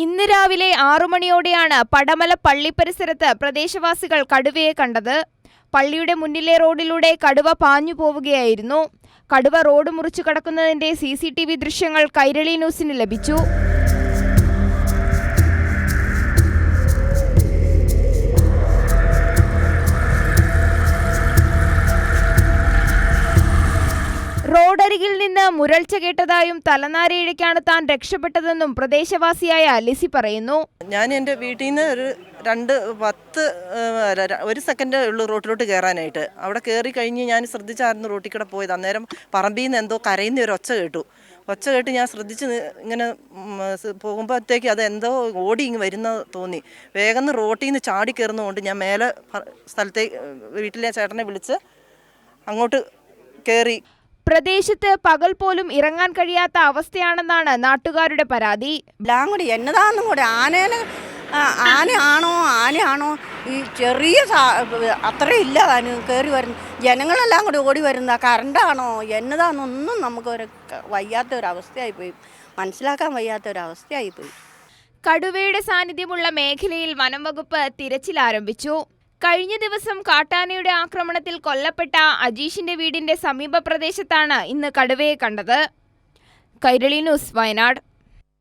ഇന്ന് രാവിലെ 6 മണിയോടെയാണ് പടമല പള്ളി പരിസരത്ത് പ്രദേശവാസികൾ കടുവയെ കണ്ടത്. പള്ളിയുടെ മുന്നിലെ റോഡിലൂടെ കടുവ പാഞ്ഞു പോവുകയായിരുന്നു. കടുവ റോഡ് മുറിച്ചു കടക്കുന്നതിന്റെ CCTV ദൃശ്യങ്ങൾ കൈരളി ന്യൂസിന് ലഭിച്ചു. റോഡരികിൽ നിന്ന് മുരൾച്ച കേട്ടതായും തലനാരിഴയ്ക്കാണ് താൻ രക്ഷപ്പെട്ടതെന്നും പ്രദേശവാസിയായ ലിസി പറയുന്നു. ഞാൻ എൻ്റെ വീട്ടിൽ നിന്ന് ഒരു സെക്കൻഡ് ഉള്ളൂ റോട്ടിലോട്ട് കയറാനായിട്ട്. അവിടെ കയറി കഴിഞ്ഞ് ഞാൻ ശ്രദ്ധിച്ചായിരുന്നു റോട്ടിൽ കൂടെ പോയത്. അന്നേരം പറമ്പിൽ നിന്ന് എന്തോ കരയുന്ന ഒരു ഒച്ച കേട്ടു. ഒച്ച കേട്ട് ഞാൻ ശ്രദ്ധിച്ച് ഇങ്ങനെ പോകുമ്പോഴത്തേക്ക് അത് എന്തോ ഓടി ഇങ്ങ് വരുന്ന തോന്നി. വേഗം റോട്ടിൽ നിന്ന് ചാടി കയറുന്നതുകൊണ്ട് ഞാൻ മേലെ സ്ഥലത്തേക്ക് വീട്ടിലെ ചേട്ടനെ വിളിച്ച് അങ്ങോട്ട് കയറി. പ്രദേശത്ത് പകൽ പോലും ഇറങ്ങാൻ കഴിയാത്ത അവസ്ഥയാണെന്നാണ് നാട്ടുകാരുടെ പരാതി. എല്ലാം കൂടി എന്നതാന്നും കൂടെ ആനയാണോ ഈ ചെറിയ അത്രയില്ല കയറി വരുന്ന ജനങ്ങളെല്ലാം കൂടി ഓടി വരുന്ന കറണ്ടാണോ എന്നതാണെന്നൊന്നും നമുക്കൊരു വയ്യാത്തൊരവസ്ഥയായിപ്പോയി, മനസ്സിലാക്കാൻ വയ്യാത്തൊരവസ്ഥയായിപ്പോയി. കടുവയുടെ സാന്നിധ്യമുള്ള മേഖലയിൽ വനംവകുപ്പ് തിരച്ചിൽ ആരംഭിച്ചു. കഴിഞ്ഞ ദിവസം കാട്ടാനയുടെ ആക്രമണത്തിൽ കൊല്ലപ്പെട്ട അജീഷിന്റെ വീടിന്റെ സമീപ പ്രദേശത്താണ് ഇന്ന് കടുവയെ കണ്ടത്. കൈരളി ന്യൂസ്, വയനാട്.